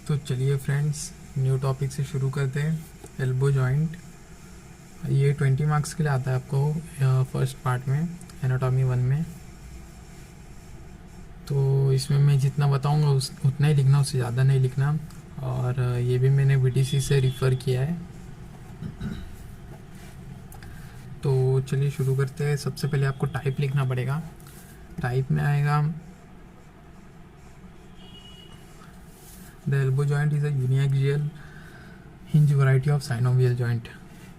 तो चलिए friends, new topic से शुरू करते हैं। एल्बो जॉइंट, ये 20 मार्क्स के लिए आता है आपको फर्स्ट पार्ट में, एनाटॉमी 1 में। तो इसमें मैं जितना बताऊंगा उतना ही लिखना, उससे ज़्यादा नहीं लिखना। और ये भी मैंने बीटीसी से रिफ़र किया है। तो चलिए शुरू करते हैं। सबसे पहले आपको टाइप लिखना पड़ेगा। टाइप में आएगा the elbow joint is a uniaxial hinge variety of synovial joint,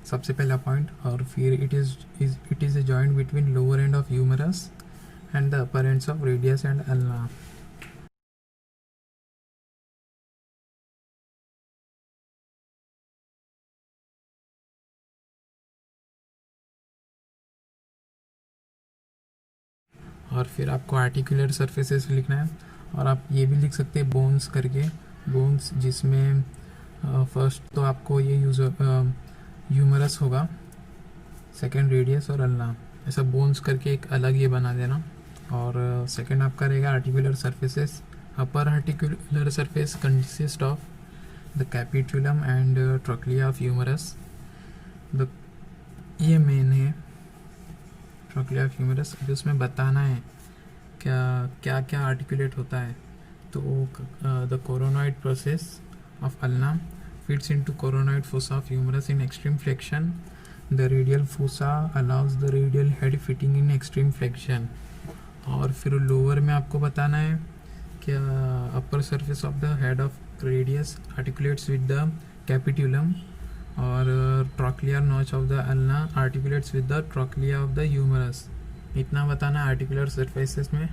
सबसे पहला पॉइंट। और फिर it is a joint between lower end of humerus and the upper ends of radius and ulna. और फिर आपको आर्टिकुलर सरफेसेस लिखना है। और आप ये भी लिख सकते हैं बोन्स करके, बोन्स जिसमें फर्स्ट तो आपको ये ह्यूमरस होगा, सेकंड रेडियस और अल्ना, ऐसा बोन्स करके एक अलग ये बना देना। और सेकंड आपका रहेगा articular surfaces. Upper articular surface consist of the capitulum and trochlea of humerus. The ये मेन है ट्रोक्लिया ऑफ ह्यूमरस। अभी उसमें बताना है क्या क्या क्या आर्टिकुलेट होता है। तो the coronoid process of ulna fits into coronoid fossa of humerus in extreme flexion. The radial fossa allows the radial head fitting in extreme flexion. और फिर लोअर में आपको बताना है क्या upper surface of the head of radius articulates with the capitulum, और trochlear notch of the ulna articulates with the trochlea of the humerus. इतना बताना है आर्टिकुलर सरफेसेस में।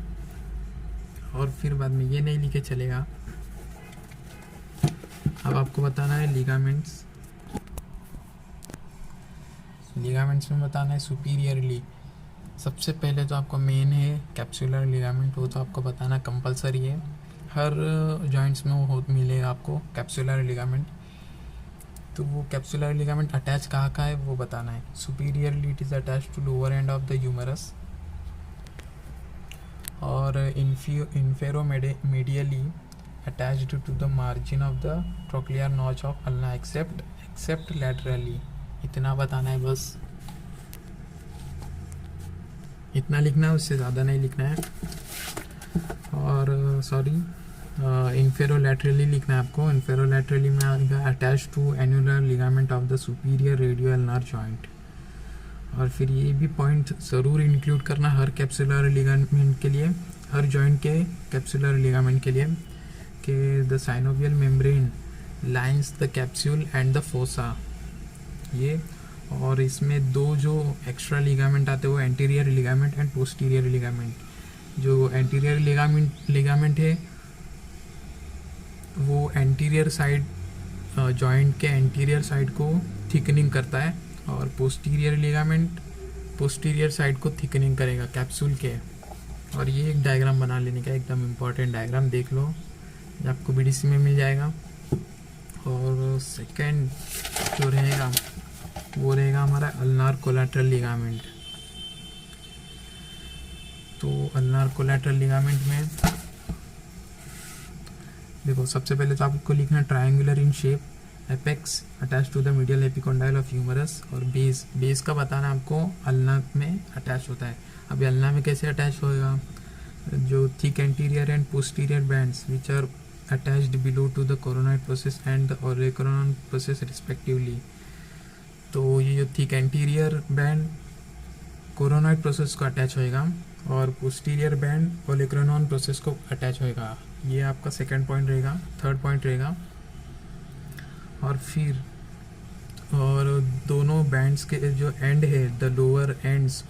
और फिर बाद में ये नहीं लिखे चलेगा। अब आपको बताना है लिगामेंट्स। लिगामेंट्स में बताना है सुपीरियरली। सबसे पहले तो आपको मेन है कैप्सुलर लिगामेंट, वो तो आपको बताना कंपलसरी है। हर जॉइंट्स में वो मिलेगा आपको कैप्सुलर लिगामेंट। तो वो कैप्सुलर लिगामेंट अटैच कहाँ का है वो बताना है। Superiorly it is attach to lower end of the humerus, और inferomedially attached to the margin of the trochlear notch of ulna except laterally। इतना बताना है बस, इतना लिखना है, उससे ज़्यादा नहीं लिखना है। और इंफेरोलैटरली लिखना है आपको। इंफेरोलैटरली में आएगा attach to annular ligament of the superior radio ulnar joint. और फिर ये भी पॉइंट ज़रूर इंक्लूड करना हर कैप्सुलर लिगामेंट के लिए, हर जॉइंट के कैप्सुलर लिगामेंट के लिए, कि the synovial membrane lines the capsule and the fossa. ये और इसमें दो जो एक्स्ट्रा लिगामेंट आते हैं वो anterior ligament and posterior ligament. जो एंटीरियर लिगामेंट है वो एंटीरियर साइड, जॉइंट के एंटीरियर साइड को थिकनिंग करता है, और पोस्टीरियर लिगामेंट पोस्टीरियर साइड को थिकनिंग करेगा कैप्सूल के। और ये एक डायग्राम बना लेने का, एकदम इम्पॉर्टेंट डायग्राम, देख लो, आपको बीडीसी में मिल जाएगा। और सेकंड जो रहेगा वो रहेगा हमारा अल्नार कोलैटरल लिगामेंट। तो अल्नार कोलैटरल लिगामेंट में देखो, सबसे पहले तो आपको लिखना triangular in shape, apex attach to the medial epicondyle of humerus, और बेस का बताना आपको अल्ना में अटैच होता है। अभी अल्ना में कैसे अटैच होएगा, जो thick anterior and posterior bands which are attached below to the coronoid process and the olecranon process respectively। तो ये जो thick anterior band coronoid process को अटैच होएगा, और पोस्टीरियर बैंड ओलेक्रानॉन प्रोसेस को अटैच होएगा। ये आपका सेकंड पॉइंट रहेगा। थर्ड पॉइंट रहेगा, और फिर और दोनों बैंड्स के जो एंड है, the lower ends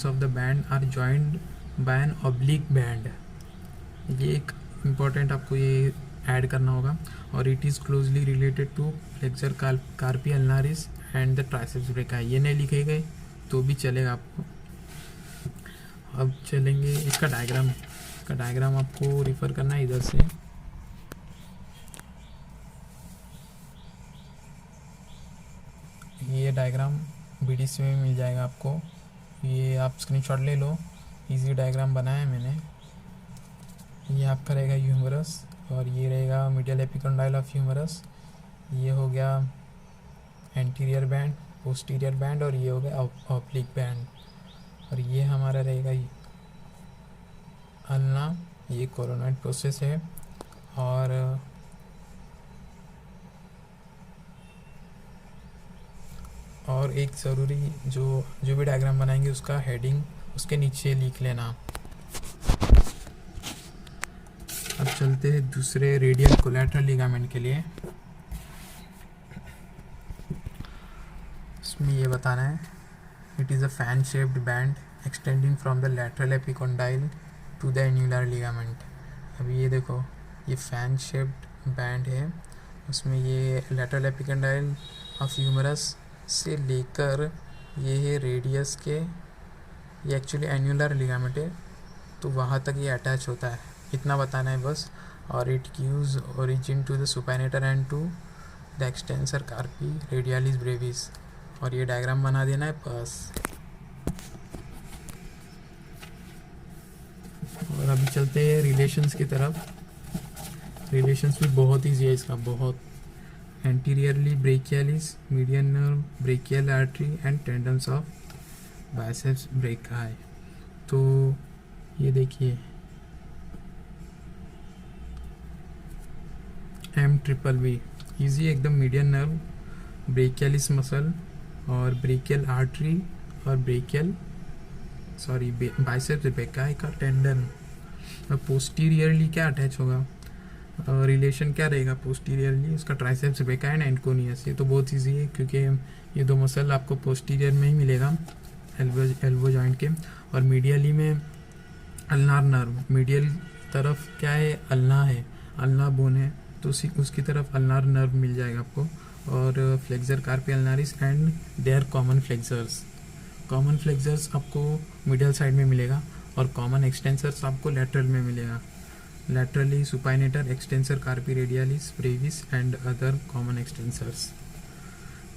of the band are joined by an oblique band. ये एक इम्पॉर्टेंट आपको ये ऐड करना होगा। और it is closely related to flexor carpi ulnaris and the triceps brachii. ये नहीं लिखे गए तो भी चलेगा आपको। अब चलेंगे इसका डायग्राम आपको रिफ़र करना है इधर से। ये डायग्राम बीडीसी में मिल जाएगा आपको, ये आप स्क्रीनशॉट ले लो। इजी डायग्राम बनाया है मैंने। ये आपका रहेगा ह्यूमरस और ये रहेगा मीडियल एपिकॉन्डाइल ऑफ ह्यूमरस। ये हो गया एंटीरियर बैंड, पोस्टीरियर बैंड और ये हो गया ऑब्लिक बैंड। और ये हमारा रहेगा अल्ना, ये कोरोनॉइड प्रोसेस है। और एक ज़रूरी जो भी डायग्राम बनाएंगे उसका हेडिंग उसके नीचे लिख लेना। अब चलते हैं दूसरे रेडियल कोलैटरल लिगामेंट के लिए। इसमें ये बताना है, it is a fan shaped band extending from the lateral epicondyle to the annular ligament. अब ये देखो, ये फैन शेप्ड बैंड है, उसमें ये लैटरल एपिकॉन्डाइल ऑफ ह्यूमरस से लेकर ये है रेडियस के, ये एक्चुअली एन्युलर लिगामेंट है तो वहाँ तक ये अटैच होता है, इतना बताना है बस। और it gives origin to the supinator and to the extensor carpi radialis brevis. और ये डायग्राम बना देना है बस। और अभी चलते हैं रिलेशंस की तरफ। रिलेशंस भी बहुत ईजी है इसका, बहुत। Anteriorly brachialis, median nerve, brachial artery and tendons of biceps brachii. तो ये देखिए M BBB ईजी एकदम। मीडियन नर्व, ब्रेकियलिस मसल और ब्रेकियल आर्टरी और बाइसेप्स ब्रेकाई का टेंडन। और पोस्टीरियरली क्या अटैच होगा, रिलेशन क्या रहेगा पोस्टीरियरली, उसका ट्राइसेप्स ब्रेकाई एंड एंकोनियस। ये तो बहुत ईजी है क्योंकि ये दो मसल आपको पोस्टीरियर में ही मिलेगा एल्बो जॉइंट के। और मीडियली में अल्नार नर्व, मीडियल तरफ क्या है, अल्ना है, अल्ना बोन है तो उसकी तरफ अल्नार नर्व मिल जाएगा आपको। और flexor carpi ulnaris and their common flexors. Common flexors आपको मिडियल साइड में मिलेगा और कॉमन एक्सटेंसर्स आपको लैटरल में मिलेगा। Laterally supinator, extensor carpi radialis brevis and other common extensors.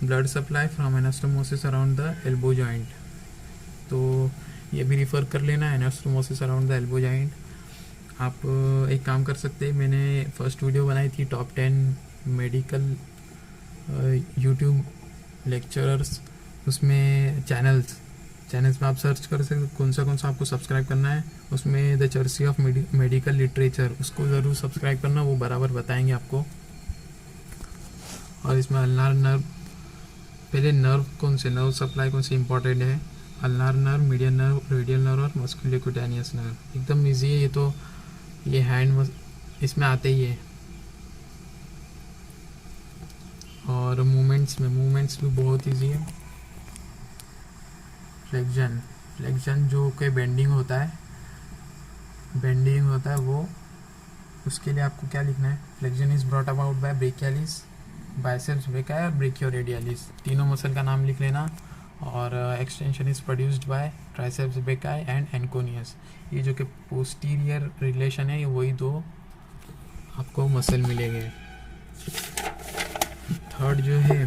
Blood supply from anastomosis around the elbow joint, तो ये भी रिफ़र कर लेना, anastomosis around the elbow joint. आप एक काम कर सकते हैं, मैंने फर्स्ट वीडियो बनाई थी टॉप 10 मेडिकल यूट्यूब लेक्चरर्स, उसमें चैनल्स में आप सर्च कर सकते कौन सा आपको सब्सक्राइब करना है। उसमें द चर्सी ऑफ मेडिकल लिटरेचर, उसको ज़रूर सब्सक्राइब करना, वो बराबर बताएंगे आपको। और इसमें अल्नार नर्व, पहले नर्व कौन से, नर्व सप्लाई कौन से इंपॉर्टेंट है, ulnar nerve, median nerve, radial nerve और मस्कुलोक्यूटेनियस नर्व। एकदम ईजी है ये तो, ये हैंड इसमें आते ही है। और मूवमेंट्स भी बहुत ईजी है। फ्लेक्शन जो कि बेंडिंग होता है वो, उसके लिए आपको क्या लिखना है, flexion is brought about by brachialis, biceps brachii और ब्रेकियोरेडियालिस, तीनों मसल का नाम लिख लेना। और extension is produced by triceps brachii and anconeus. ये जो कि पोस्टीरियर रिलेशन है, ये वही दो आपको मसल मिलेंगे। थर्ड जो है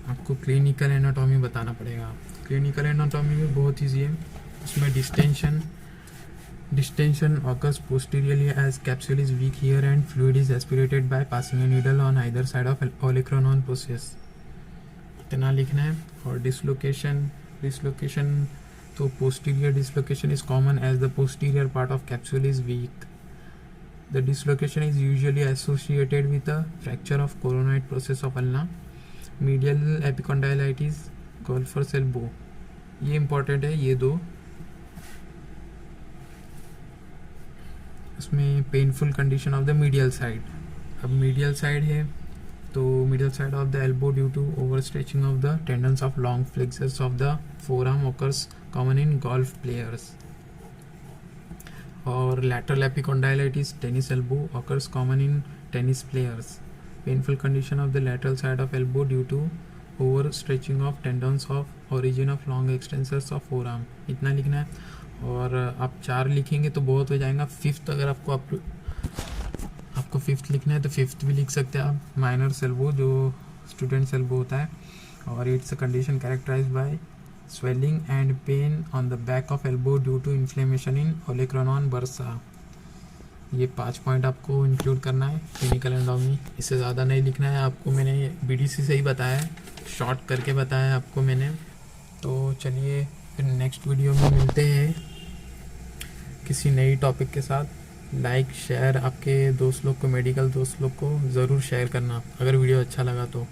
आपको क्लिनिकल एनाटॉमी बताना पड़ेगा। क्लिनिकल एनाटॉमी में बहुत ईजी है, उसमें distension occurs posteriorly as capsule is weak here and fluid is aspirated by passing a needle on either side of olecranon process, इतना लिखना है। और डिसलोकेशन तो posterior dislocation is common as the posterior part of capsule is weak. The dislocation is usually associated with a fracture of coronoid process of ulna. Medial epicondylitis, golfer's elbow, ये important है ये दो। इसमें painful condition of the medial side. अब medial side है तो medial side of the elbow due to over stretching of the tendons of long flexors of the forearm occurs common in golf players. और lateral epicondylitis, tennis elbow, occurs common in tennis players. Painful condition of the lateral side of elbow due to overstretching of tendons of origin of long extensors of forearm, इतना लिखना है। और आप 4 लिखेंगे तो बहुत हो जाएगा। फिफ्थ अगर आपको फिफ्थ लिखना है तो फिफ्थ भी लिख सकते हैं आप, माइनर एल्बो जो स्टूडेंट्स एल्बो होता है। और it's a condition characterized by swelling and pain on the back of elbow due to inflammation in olecranon bursa. ये 5 पॉइंट आपको इंक्लूड करना है क्लिनिकल एंडोमेनी, इससे ज़्यादा नहीं लिखना है आपको। मैंने बीडीसी से ही बताया है, शॉर्ट करके बताया है आपको मैंने। तो चलिए फिर नेक्स्ट वीडियो में मिलते हैं किसी नई टॉपिक के साथ। लाइक शेयर आपके दोस्त लोग को, मेडिकल दोस्त लोग को ज़रूर शेयर करना अगर वीडियो अच्छा लगा तो।